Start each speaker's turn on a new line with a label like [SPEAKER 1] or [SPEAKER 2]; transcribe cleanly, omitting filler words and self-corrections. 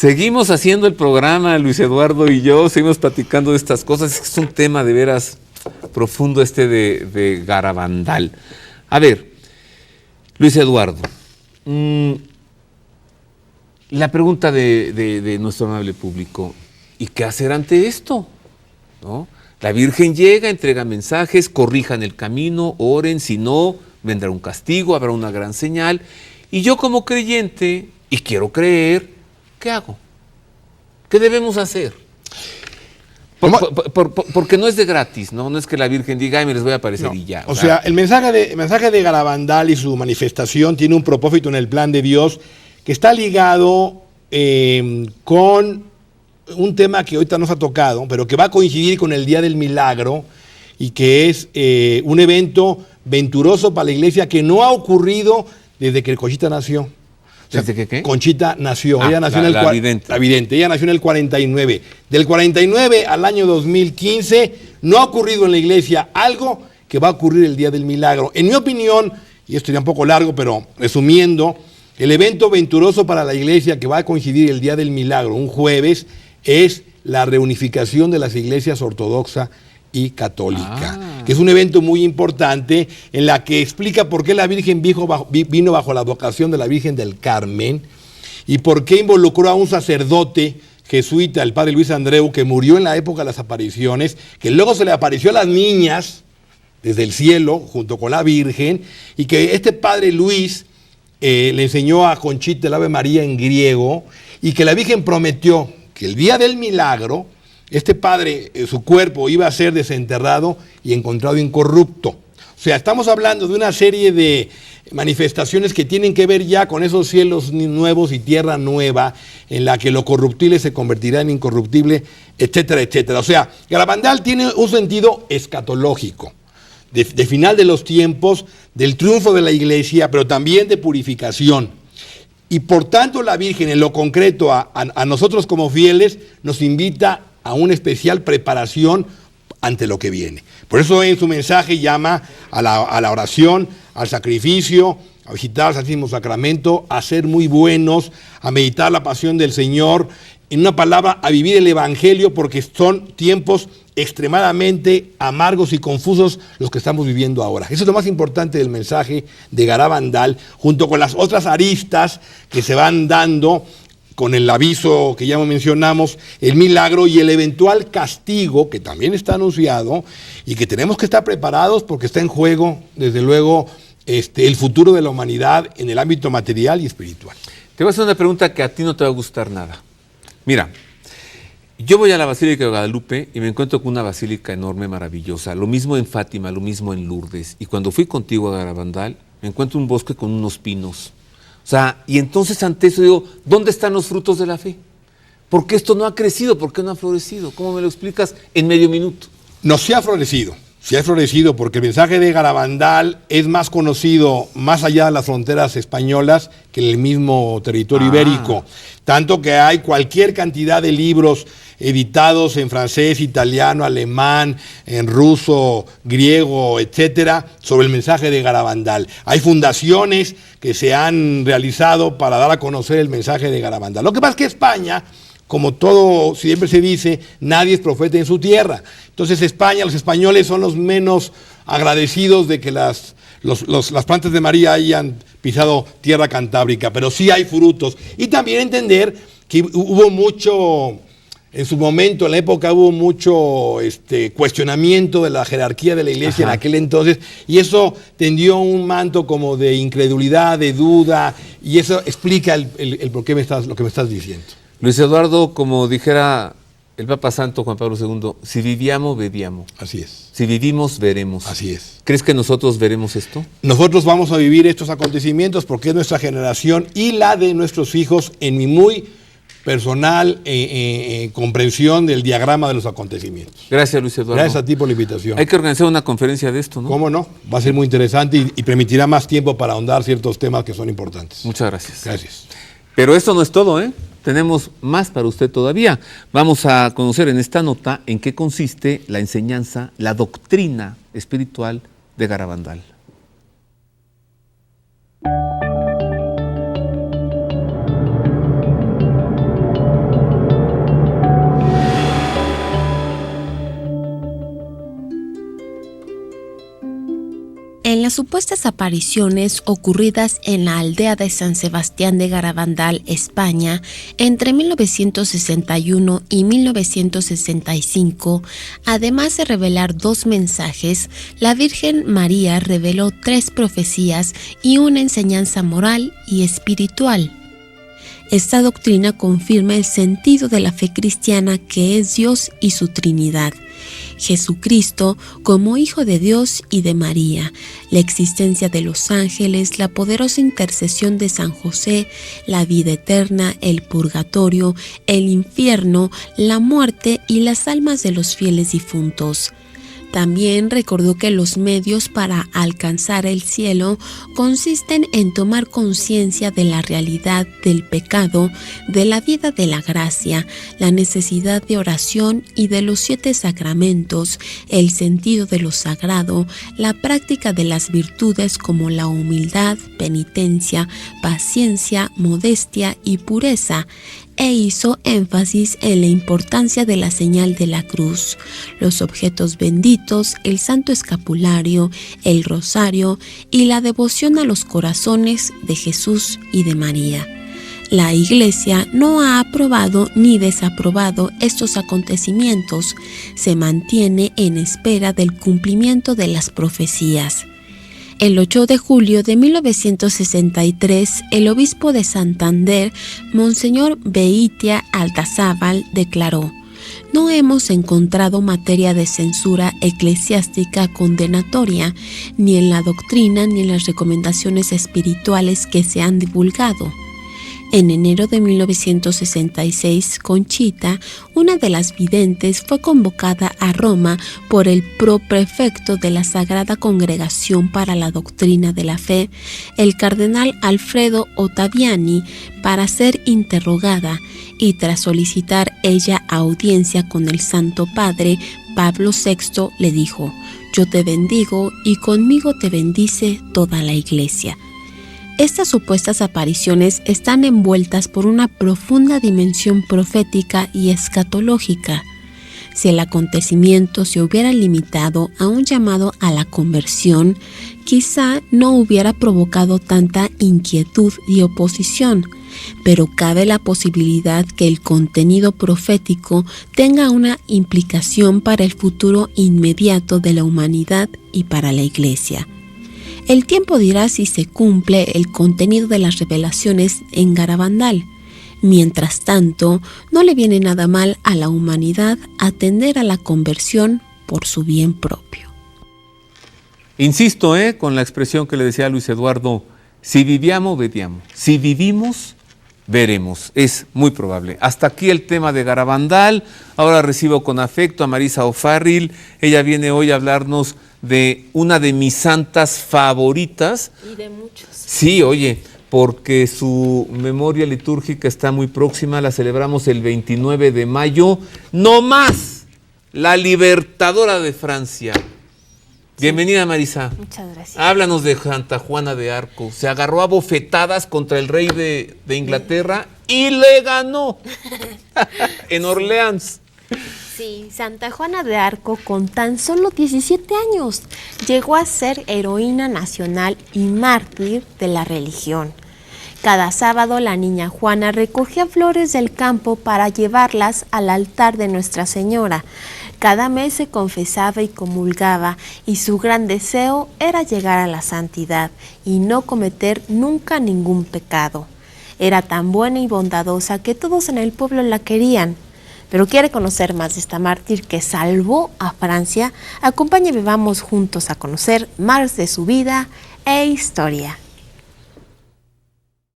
[SPEAKER 1] Seguimos haciendo el programa, Luis Eduardo y yo, seguimos platicando de estas cosas. Es un tema de veras profundo de Garabandal. A ver, Luis Eduardo, la pregunta de nuestro amable público, ¿y qué hacer ante esto? ¿No? La Virgen llega, entrega mensajes, corrijan el camino, oren, si no, vendrá un castigo, habrá una gran señal. Y yo como creyente, y quiero creer, ¿qué hago? ¿Qué debemos hacer? Porque no es de gratis, ¿no? No es que la Virgen diga, ay, me les voy a aparecer y ya.
[SPEAKER 2] O sea, el mensaje de Garabandal y su manifestación tiene un propósito en el plan de Dios que está ligado con un tema que ahorita nos ha tocado, pero que va a coincidir con el Día del Milagro y que es un evento venturoso para la iglesia que no ha ocurrido desde que Conchita nació. O sea,
[SPEAKER 1] ¿Desde que qué?
[SPEAKER 2] Conchita nació. Ella nació en el
[SPEAKER 1] la vidente.
[SPEAKER 2] La vidente. Ella nació en el 49. Del 49 al año 2015 no ha ocurrido en la iglesia algo que va a ocurrir el Día del Milagro. En mi opinión, y esto ya un poco largo, pero resumiendo, el evento venturoso para la iglesia que va a coincidir el Día del Milagro, un jueves, es la reunificación de las iglesias ortodoxa y católica, que es un evento muy importante en la que explica por qué la Virgen vino bajo la vocación de la Virgen del Carmen y por qué involucró a un sacerdote jesuita, el padre Luis Andreu, que murió en la época de las apariciones, que luego se le apareció a las niñas desde el cielo junto con la Virgen, y que este padre Luis le enseñó a Conchita el Ave María en griego, y que la Virgen prometió que el día del milagro este padre, su cuerpo iba a ser desenterrado y encontrado incorrupto. O sea, estamos hablando de una serie de manifestaciones que tienen que ver ya con esos cielos nuevos y tierra nueva, en la que lo corruptible se convertirá en incorruptible, etcétera, etcétera. O sea, Garabandal tiene un sentido escatológico, de final de los tiempos, del triunfo de la iglesia, pero también de purificación. Y por tanto la Virgen, en lo concreto, a nosotros como fieles, nos invita a una especial preparación ante lo que viene. Por eso en su mensaje llama a la oración, al sacrificio, a visitar al Santísimo Sacramento, a ser muy buenos, a meditar la pasión del Señor, en una palabra, a vivir el Evangelio, porque son tiempos extremadamente amargos y confusos los que estamos viviendo ahora. Eso es lo más importante del mensaje de Garabandal, junto con las otras aristas que se van dando con el aviso que ya mencionamos, el milagro y el eventual castigo, que también está anunciado, y que tenemos que estar preparados porque está en juego, desde luego, el futuro de la humanidad en el ámbito material y espiritual.
[SPEAKER 1] Te voy a hacer una pregunta que a ti no te va a gustar nada. Mira, yo voy a la Basílica de Guadalupe y me encuentro con una basílica enorme, maravillosa. Lo mismo en Fátima, lo mismo en Lourdes. Y cuando fui contigo a Garabandal, me encuentro un bosque con unos pinos. O sea, y entonces ante eso digo, ¿dónde están los frutos de la fe? ¿Por qué esto no ha crecido? ¿Por qué no ha florecido? ¿Cómo me lo explicas en medio minuto?
[SPEAKER 2] No, sí ha florecido porque el mensaje de Garabandal es más conocido más allá de las fronteras españolas que en el mismo territorio ibérico. Tanto que hay cualquier cantidad de libros editados en francés, italiano, alemán, en ruso, griego, etcétera, sobre el mensaje de Garabandal. Hay fundaciones que se han realizado para dar a conocer el mensaje de Garabandal. Lo que pasa es que España, como todo siempre se dice, nadie es profeta en su tierra. Entonces España, los españoles son los menos agradecidos de que las plantas de María hayan pisado tierra cantábrica, pero sí hay frutos. Y también entender que hubo mucho, en su momento, en la época, hubo mucho cuestionamiento de la jerarquía de la iglesia en aquel entonces, y eso tendió un manto como de incredulidad, de duda, y eso explica el por qué lo que me estás diciendo.
[SPEAKER 1] Luis Eduardo, como dijera el Papa Santo Juan Pablo II, si viviamo, vediamo.
[SPEAKER 2] Así es.
[SPEAKER 1] Si vivimos, veremos.
[SPEAKER 2] Así es.
[SPEAKER 1] ¿Crees que nosotros veremos esto?
[SPEAKER 2] Nosotros vamos a vivir estos acontecimientos porque es nuestra generación y la de nuestros hijos, en mi muy personal comprensión del diagrama de los acontecimientos.
[SPEAKER 1] Gracias, Luis Eduardo.
[SPEAKER 2] Gracias a ti por la invitación.
[SPEAKER 1] Hay que organizar una conferencia de esto, ¿no?
[SPEAKER 2] ¿Cómo no? Va a ser muy interesante y permitirá más tiempo para ahondar ciertos temas que son importantes.
[SPEAKER 1] Muchas gracias.
[SPEAKER 2] Gracias.
[SPEAKER 1] Pero esto no es todo, ¿eh? Tenemos más para usted todavía. Vamos a conocer en esta nota en qué consiste la enseñanza, la doctrina espiritual de Garabandal.
[SPEAKER 3] supuestas apariciones ocurridas en la aldea de San Sebastián de Garabandal, España, entre 1961 y 1965, además de revelar 2 mensajes, la Virgen María reveló 3 profecías y una enseñanza moral y espiritual. Esta doctrina confirma el sentido de la fe cristiana, que es Dios y su Trinidad, Jesucristo como Hijo de Dios y de María, la existencia de los ángeles, la poderosa intercesión de San José, la vida eterna, el purgatorio, el infierno, la muerte y las almas de los fieles difuntos. También recordó que los medios para alcanzar el cielo consisten en tomar conciencia de la realidad del pecado, de la vida de la gracia, la necesidad de oración y de los 7 sacramentos, el sentido de lo sagrado, la práctica de las virtudes como la humildad, penitencia, paciencia, modestia y pureza, e hizo énfasis en la importancia de la señal de la cruz, los objetos benditos, el santo escapulario, el rosario y la devoción a los corazones de Jesús y de María. La Iglesia no ha aprobado ni desaprobado estos acontecimientos, se mantiene en espera del cumplimiento de las profecías. El 8 de julio de 1963, el obispo de Santander, Monseñor Beitia Altazábal, declaró: "No hemos encontrado materia de censura eclesiástica condenatoria, ni en la doctrina ni en las recomendaciones espirituales que se han divulgado". En enero de 1966, Conchita, una de las videntes, fue convocada a Roma por el proprefecto de la Sagrada Congregación para la Doctrina de la Fe, el cardenal Alfredo Ottaviani, para ser interrogada, y tras solicitar ella audiencia con el Santo Padre, Pablo VI le dijo: "Yo te bendigo y conmigo te bendice toda la Iglesia". Estas supuestas apariciones están envueltas por una profunda dimensión profética y escatológica. Si el acontecimiento se hubiera limitado a un llamado a la conversión, quizá no hubiera provocado tanta inquietud y oposición, pero cabe la posibilidad que el contenido profético tenga una implicación para el futuro inmediato de la humanidad y para la Iglesia. El tiempo dirá si se cumple el contenido de las revelaciones en Garabandal. Mientras tanto, no le viene nada mal a la humanidad atender a la conversión por su bien propio.
[SPEAKER 1] Insisto, con la expresión que le decía a Luis Eduardo: si viviamo, vediamo. Si vivimos, veremos. Es muy probable. Hasta aquí el tema de Garabandal. Ahora recibo con afecto a Marisa O'Farrill. Ella viene hoy a hablarnos de una de mis santas favoritas.
[SPEAKER 3] Y de muchos.
[SPEAKER 1] Sí, oye, porque su memoria litúrgica está muy próxima. La celebramos el 29 de mayo. ¡No más! La libertadora de Francia. Bienvenida, Marisa.
[SPEAKER 3] Muchas gracias.
[SPEAKER 1] Háblanos de Santa Juana de Arco. Se agarró a bofetadas contra el rey de Inglaterra y le ganó en Orleans.
[SPEAKER 3] Sí, Santa Juana de Arco, con tan solo 17 años, llegó a ser heroína nacional y mártir de la religión. Cada sábado la niña Juana recogía flores del campo para llevarlas al altar de Nuestra Señora. Cada mes se confesaba y comulgaba, y su gran deseo era llegar a la santidad y no cometer nunca ningún pecado. Era tan buena y bondadosa que todos en el pueblo la querían. Pero quiere conocer más de esta mártir que salvó a Francia. Acompáñame, vamos juntos a conocer más de su vida e historia.